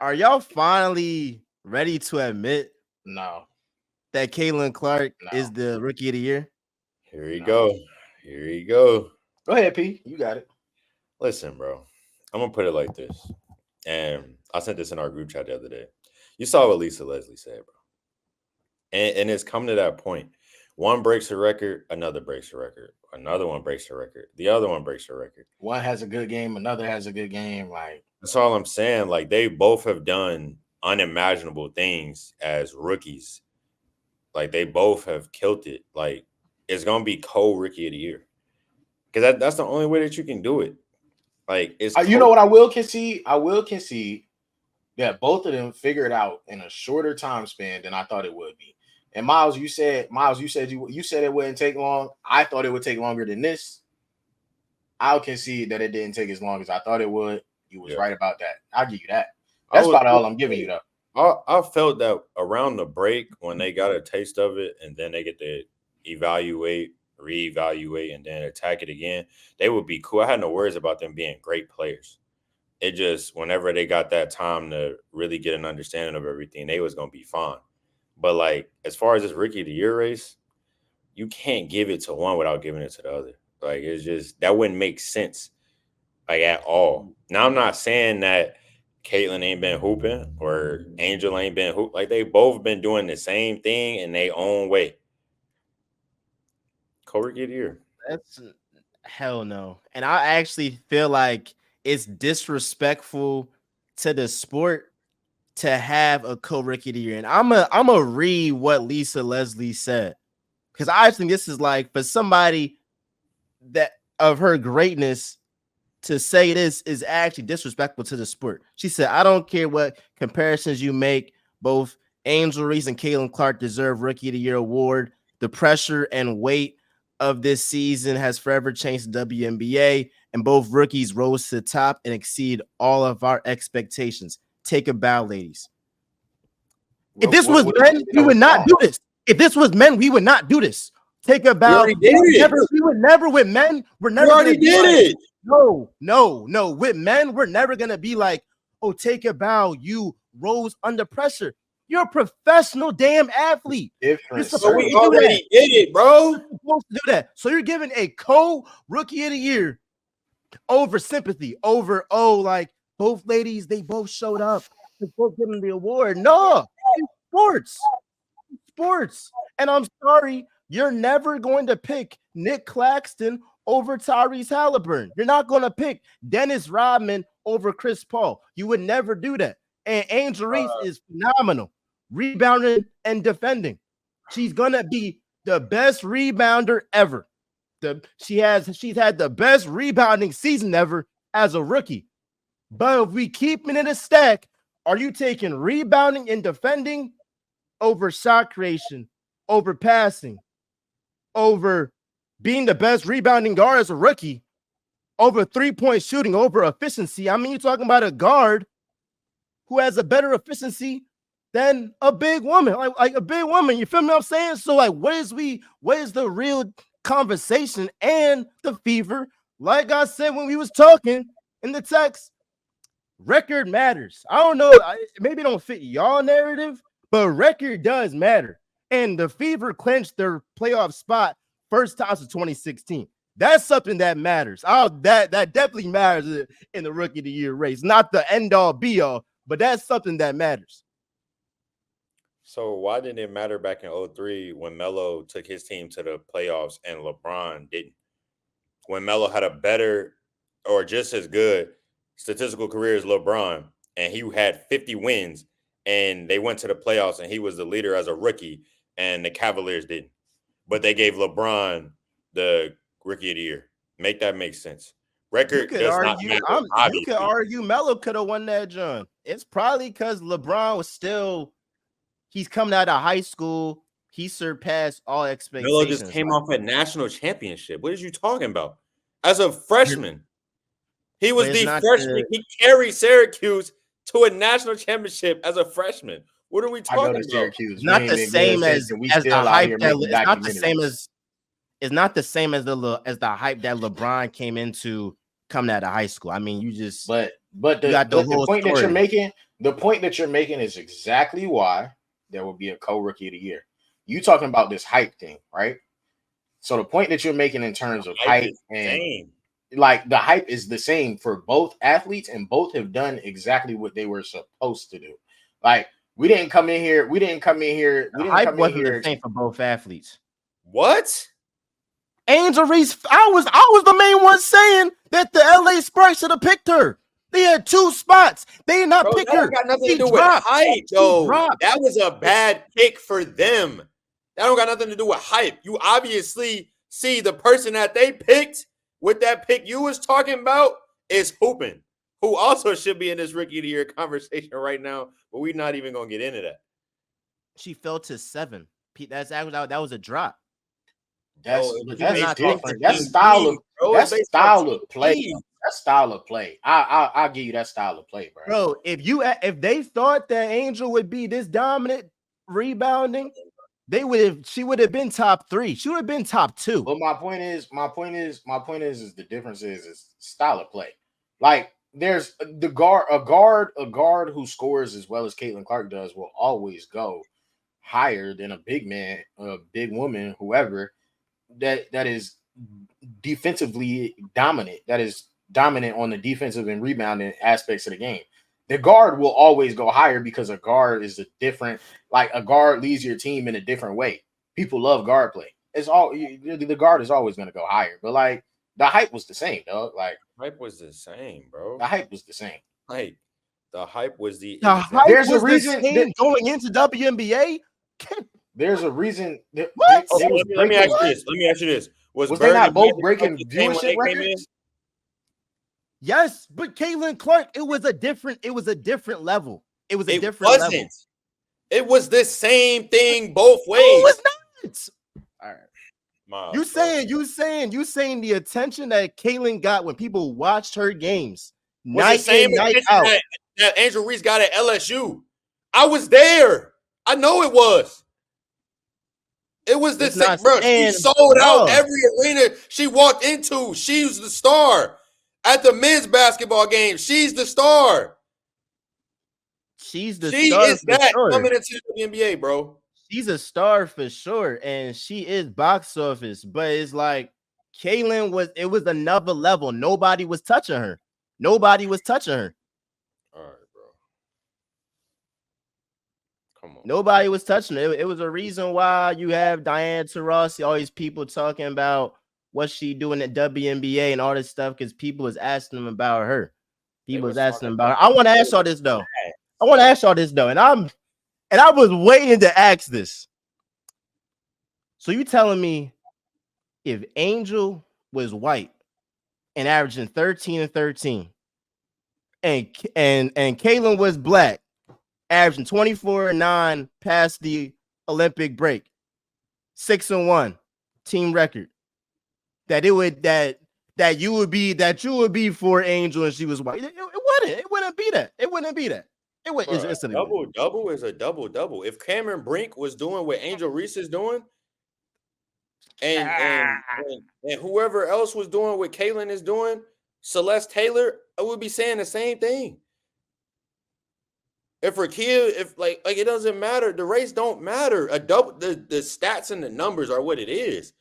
Are y'all finally ready to admit No, that Caitlin Clark is no, the rookie of the year? Here you no. go. Here you go. Go ahead, P. You got it. Listen, bro. I'm gonna put it like this, and I sent this in our group chat the other day. You saw what Lisa Leslie said, bro, and it's come to that point. One breaks a record, another breaks a record, another one breaks a record, the other one breaks a record. One has a good game, another has a good game. Like, That's all I'm saying. Like they both have done unimaginable things as rookies. Like they both have killed it. Like it's gonna be co-rookie of the year because that's the only way that you can do it. Like it's you know what I will concede? I will concede that both of them figured out in a shorter time span than I thought it would be. And Miles, you said you said it wouldn't take long. I thought it would take longer than this. I'll concede that it didn't take as long as I thought it would. You was right about that. I'll give you that. That's about all I'm giving you, though. I felt that around the break when they got a taste of it and then they get to evaluate, reevaluate, and then attack it again, they would be cool. I had no worries about them being great players. It just whenever they got that time to really get an understanding of everything, they was gonna be fine. But like as far as this rookie of the year race, you can't give it to one without giving it to the other. Like it's just that wouldn't make sense, like at all. Now I'm not saying that Caitlyn ain't been hooping or Angel ain't been hoop. Like they both been doing the same thing in their own way. Co-rookie of the year. That's hell no. And I actually feel like it's disrespectful to the sport to have a co-rookie of the year. And I'm a read what Lisa Leslie said. Because I think this is like for somebody that of her greatness to say this is actually disrespectful to the sport. She said, I don't care what comparisons you make. Both Angel Reese and Caitlin Clark deserve Rookie of the Year award. The pressure and weight of this season has forever changed the WNBA, and both rookies rose to the top and exceed all of our expectations. Take a bow, ladies. If this was men, we would not do this. If this was men, we would not do this. Take a bow. We would never with men. We're never. We already did it. No. With men, we're never gonna be like, oh, take a bow. You rose under pressure. You're a professional damn athlete. So we already did it, bro. You're supposed to do that. So you're giving a co-rookie of the year over sympathy, over like both ladies, they both showed up. They both giving the award. No, sports. And I'm sorry, you're never going to pick Nick Claxton over Tyrese Halliburton. You're not going to pick Dennis Rodman over Chris Paul. You would never do that. And Angel Reese is phenomenal, rebounding and defending. She's going to be the best rebounder ever. She's had the best rebounding season ever as a rookie. But if we keep it in a stack, are you taking rebounding and defending over shot creation, over passing, over being the best rebounding guard as a rookie, over three-point shooting, over efficiency? I mean, you're talking about a guard who has a better efficiency than a big woman, like a big woman. You feel me? What I'm saying? So, like, where's the real conversation and the fever? Like I said when we was talking in the text, record matters. I don't know, maybe it don't fit y'all narrative, but record does matter. And the Fever clinched their playoff spot first time since 2016. That's something that matters. That definitely matters in the Rookie of the Year race. Not the end all be all, but that's something that matters. So why didn't it matter back in 2003 when Melo took his team to the playoffs and LeBron didn't? When Melo had a better or just as good statistical career as LeBron, and he had 50 wins, and they went to the playoffs, and he was the leader as a rookie, and the Cavaliers didn't. But they gave LeBron the Rookie of the Year. Make that make sense. Record does not matter. You could argue Melo could have won that, John. It's probably because LeBron was still – he's coming out of high school. He surpassed all expectations. Melo just came off a national championship. What are you talking about? As a freshman, he was the freshman. He carried Syracuse to a national championship as a freshman. What are we talking about? Syracuse. Not the same as the hype that it's not the same as it's not the same as the hype that LeBron came into coming out of high school. I mean, you just but the point that you're making, The point that you're making is exactly why there will be a co-rookie of the year. You talking about this hype thing, right? So the point that you're making in terms of hype and like the hype is the same for both athletes, and both have done exactly what they were supposed to do. Like we didn't come in here. The hype wasn't the same for both athletes. What? Angel Reese, I was the main one saying that the LA Sparks should have picked her. They had 2 spots. They did not pick her. That got nothing to do with hype, though. That was a bad pick for them. That don't got nothing to do with hype. You obviously see the person that they picked with that pick you was talking about is hooping, who also should be in this rookie of the year conversation right now, but we're not even gonna get into that. She fell to 7. That's actually that was a drop. That's different. That's style of play. That style of play. I'll give you that style of play, bro. Bro, if they thought that Angel would be this dominant rebounding, she would have been top 3. She would have been top 2. But my point is the difference is style of play. Like there's a guard who scores as well as Caitlin Clark does will always go higher than a big man, a big woman, whoever that is defensively dominant. That is dominant on the defensive and rebounding aspects of the game. The guard will always go higher because a guard is a guard leads your team in a different way. People love guard play. The guard is always going to go higher, but like the hype was the same, dog. Like hype was the same, bro. The hype was the same. Like the hype was there's a reason going into WNBA. There's a reason. Let me ask you this. Was they not both breaking viewership records? Yes, but Caitlin Clark, it was a different level. It was a different level. It was the same thing both ways. No, it's not. All right. You saying the attention that Caitlin got when people watched her games night in, night out. That Angel Reese got at LSU. I was there. I know it was. It was the same, bro. She sold out every arena she walked into. She's the star. At the men's basketball game, she's the star. She is that coming into the NBA, bro. She's a star for sure, and she is box office. But it's like Caitlin was another level. Nobody was touching her. All right, bro. Come on. Nobody was touching her. It was a reason why you have Diane Taurasi, all these people talking about what she doing at WNBA and all this stuff because people was asking them about her. People was asking them about her. I want to ask y'all this though. And I was waiting to ask this. So you telling me if Angel was white and averaging 13 and 13, and Caitlin was black, averaging 24 and 9 past the Olympic break, 6-1 team record, that you would be for Angel and she was white. It wouldn't be that. Double is a double. If Cameron Brink was doing what Angel Reese is doing, and whoever else was doing what Caitlin is doing, Celeste Taylor, I would be saying the same thing. If it doesn't matter, the race don't matter. The stats and the numbers are what it is.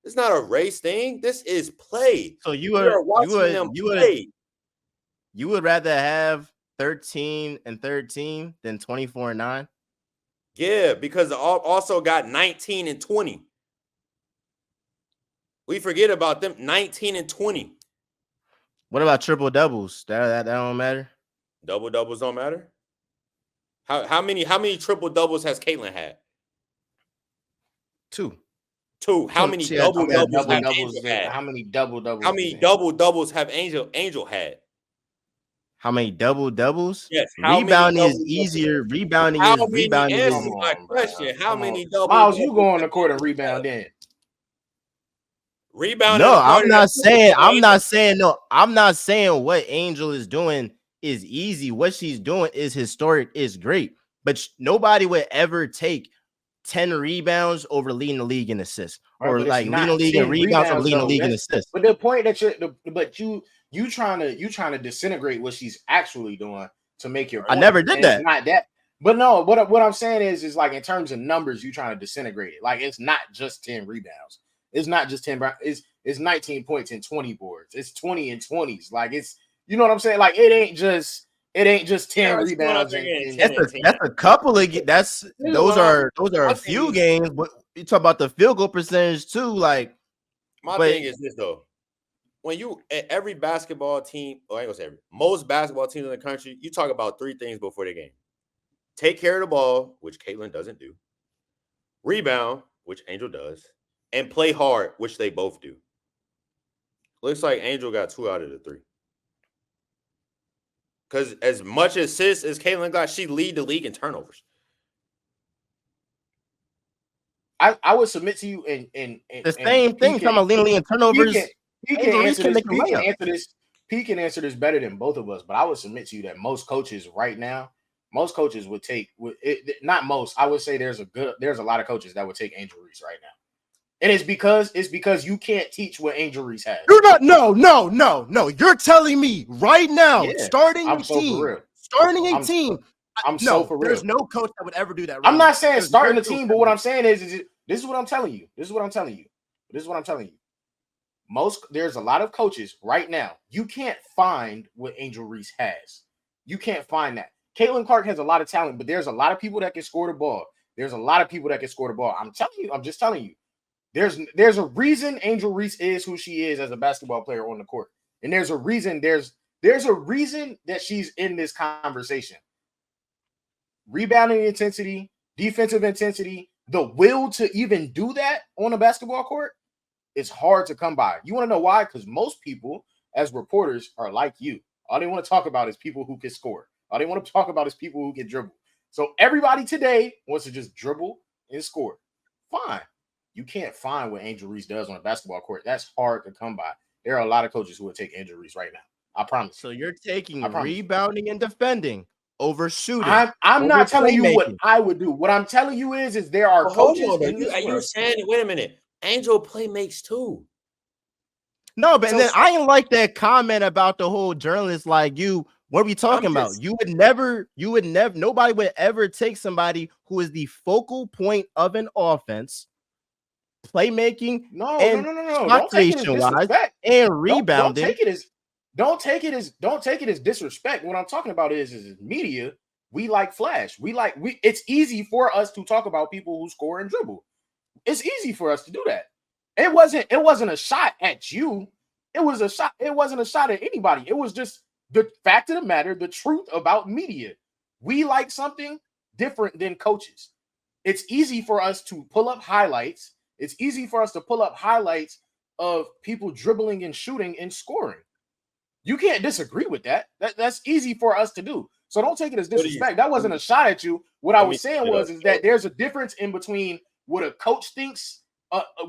It's not a race thing. This is play. So you would rather have 13 and 13 than 24 and 9? Yeah, because also got 19 and 20. We forget about them 19 and 20. What about triple doubles? That don't matter. Double doubles don't matter. How many triple doubles has Caitlin had? 2. How many double doubles have Angel had? How many double doubles? How many double doubles have Angel had? How many double doubles? Yes. Rebounding is easier. Rebounding is my question. How many double? Miles, you go on the court and rebound in. Rebound. No, I'm not saying what Angel is doing is easy. What she's doing is historic, is great. But nobody would ever take 10 rebounds over leading the league in assists, or like leading the league in rebounds or leading the league in assists. But the point that you trying to disintegrate what she's actually doing to make your I point. never did And it's that. not that. But no, what I'm saying is like in terms of numbers, you trying to disintegrate it. Like it's not just 10 rebounds. It's not just 10. It's 19 points and 20 boards. It's 20 and 20s. Like it's, you know what I'm saying? Like it ain't just 10 What's going on rebounds there and, getting and 10 and 10? That's a couple of that's This is those what I'm- are my a thing few is- games, but you talk about the field goal percentage too. Like, My but thing is this though. When you every basketball team, or I ain't gonna say every, most basketball teams in the country, you talk about three things before the game: take care of the ball, which Caitlin doesn't do; rebound, which Angel does; and play hard, which they both do. Looks like Angel got 2 out of the 3. Because as much assists as Caitlin got, she lead the league in turnovers. I would submit to you and the same thing. Talking about leading and turnovers. He can Angel Reese answer can this. make a He can layup. answer this. He can answer this better than both of us. But I would submit to you that most coaches right now, most coaches would take not most. I would say there's a lot of coaches that would take Angel Reese right now, and it's because you can't teach what Angel Reese has. You're not. No. You're telling me right now, Yeah, starting I'm a so for team, real. starting a I'm team. I'm so No, for real. there's no coach that would ever do that. Right I'm now. not saying There's starting the no team, coach but what ever. I'm saying is this is what I'm telling you. This is what I'm telling you. This is what I'm telling you. There's a lot of coaches right now. You can't find what Angel Reese has. You can't find that. Caitlin Clark has a lot of talent, but there's a lot of people that can score the ball. There's a lot of people that can score the ball. I'm telling you, I'm just telling you. There's a reason Angel Reese is who she is as a basketball player on the court. And there's a reason there's a reason that she's in this conversation. Rebounding intensity, defensive intensity, the will to even do that on a basketball court. It's hard to come by. You want to know why? Because most people, as reporters, are like you. All they want to talk about is people who can score. All they want to talk about is people who can dribble. So everybody today wants to just dribble and score. Fine. You can't find what Angel Reese does on a basketball court. That's hard to come by. There are a lot of coaches who would take Angel Reese right now. I promise. So you're taking I promise. rebounding and defending over shooting. I'm over not telling you what playmaking. I would do. What I'm telling you is there are coaches in this You world. saying, wait a minute, Angel play makes too. No, but So- then I didn't like that comment about the whole journalist. Like you, what are we talking about? You would never, nobody would ever take somebody who is the focal point of an offense, playmaking, No. and Don't take it as disrespect. and rebounding. Don't take it as disrespect. What I'm talking about is media. We like flash. It's easy for us to talk about people who score and dribble. It's easy for us to do that. It wasn't a shot at you. It wasn't a shot at anybody. It was just the fact of the matter, the truth about media. We like something different than coaches. It's easy for us to pull up highlights. It's easy for us to pull up highlights of people dribbling and shooting and scoring. You can't disagree with that. That's easy for us to do. So don't take it as disrespect. That wasn't a shot at you. What I was saying is that there's a difference in between what a coach thinks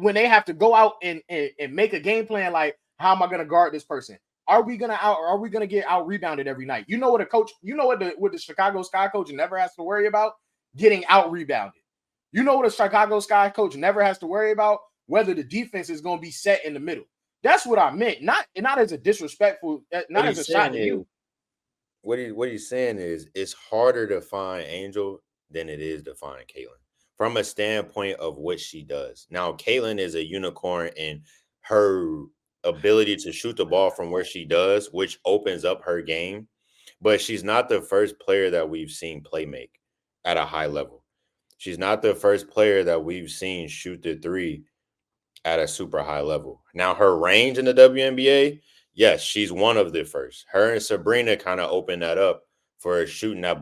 when they have to go out and make a game plan. Like, how am I going to guard this person? Are we gonna get out rebounded every night? You know what the Chicago Sky coach never has to worry about? Getting out rebounded. You know what a Chicago Sky coach never has to worry about? Whether the defense is going to be set in the middle. That's what I meant. Not as a disrespectful, not as a shot at you. What he's saying is it's harder to find Angel than it is to find Caitlin from a standpoint of what she does. Now, Caitlin is a unicorn in her ability to shoot the ball from where she does, which opens up her game. But she's not the first player that we've seen play make at a high level. She's not the first player that we've seen shoot the three at a super high level. Now, her range in the WNBA, yes, she's one of the first. Her and Sabrina kind of opened that up for shooting the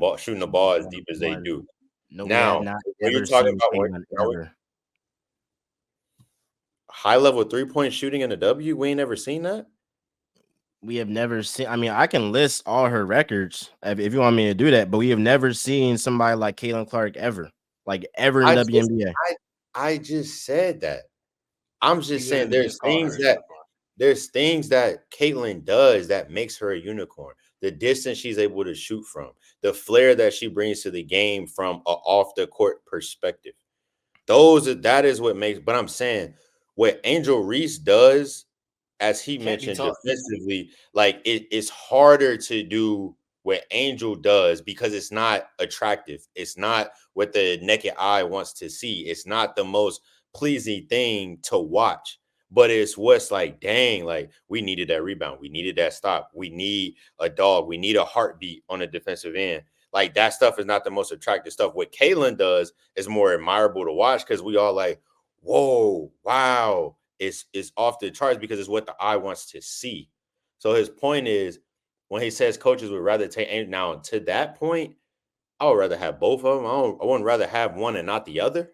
ball as deep as they do. No, now, we have not when you're ever talking seen about ever. high level 3-point shooting in the W, we ain't never seen that. We have never seen. I mean, I can list all her records if you want me to do that, but we have never seen somebody like Caitlin Clark ever in WNBA. I just said that. I'm just saying You there's things that Caitlin does that makes her a unicorn. The distance she's able to shoot from, the flair that she brings to the game from an off the court perspective. That is what makes. But I'm saying what Angel Reese does, as he mentioned defensively, like it's harder to do what Angel does because it's not attractive. It's not what the naked eye wants to see. It's not the most pleasing thing to watch, but it's what's like, dang, like we needed that rebound. We needed that stop. We need a dog. We need a heartbeat on the defensive end. Like that stuff is not the most attractive stuff. What Kaylin does is more admirable to watch because we all like, whoa, wow. It's off the charts because it's what the eye wants to see. So his point is when he says coaches would rather take Angel, now to that point, I would rather have both of them. I wouldn't rather have one and not the other.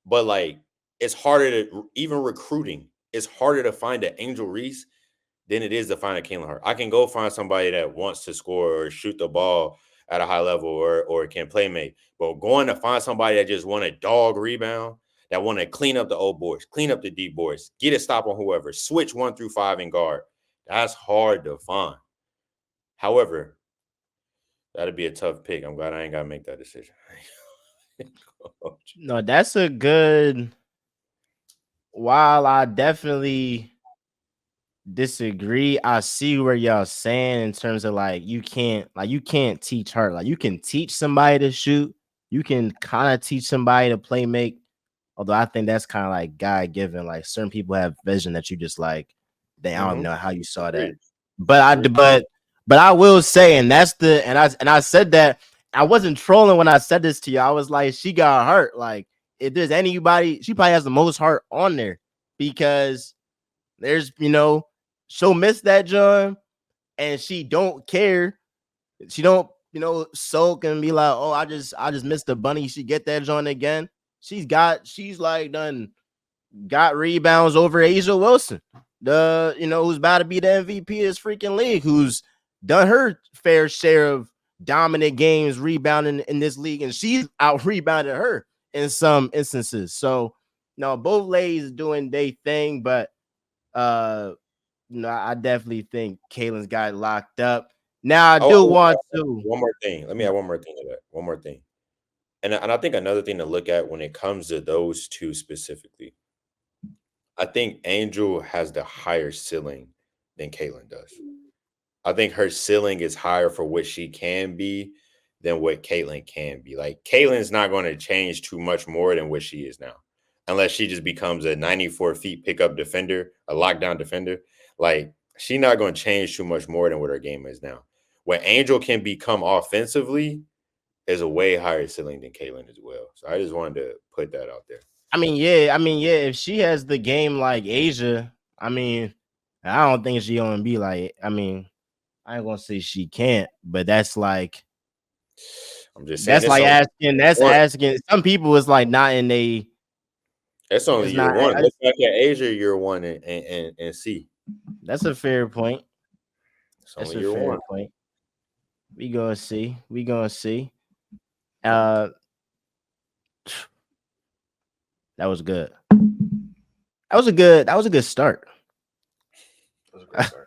But like, it's harder to even recruiting. It's harder to find an Angel Reese than it is to find a Kalen Hart. I can go find somebody that wants to score or shoot the ball at a high level or can play make. But going to find somebody that just want a dog rebound, that want to clean up the old boys, clean up the deep boys, get a stop on whoever, switch 1 through 5 in guard. That's hard to find. However, that'd be a tough pick. I'm glad I ain't got to make that decision. No, that's a good. While I definitely disagree, I see where y'all saying in terms of like you can't teach her. Like you can teach somebody to shoot, you can kind of teach somebody to play make. Although I think that's kind of like God given. Like certain people have vision that you just like. I don't know how you saw that, but I will say, and that's the and I said that I wasn't trolling when I said this to you. I was like, she got hurt. Like if there's anybody, she probably has the most heart on there because there's she'll miss that John and she don't care. She don't sulk and be like, oh, I just missed the bunny. She get that John again. She's like done got rebounds over Asia Wilson, who's about to be the MVP of this freaking league, who's done her fair share of dominant games rebounding in this league, and she's out rebounded her in some instances. So, no, both ladies doing their thing, but I definitely think Kaylin's got locked up. Now, I do want to one more thing. Let me add one more thing to that. One more thing, and I think another thing to look at when it comes to those two specifically. I think Angel has the higher ceiling than Kaylin does. I think her ceiling is higher for what she can be than what Caitlyn can be. Like Caitlin's not going to change too much more than what she is now, unless she just becomes a 94 feet pickup defender, a lockdown defender. Like she's not going to change too much more than what her game is now. What Angel can become offensively is a way higher ceiling than Caitlyn as well. So I just wanted to put that out there. I mean, yeah. If she has the game like Asia, I don't think she gonna be like. I ain't gonna say she can't, but that's like. I'm just saying that's like asking. That's asking. Some people is like not in a. That's only year one. Look back at Asia year 1 and see. That's a fair point. That's a fair point. We gonna see. That was good. That was a good start. That was a great start.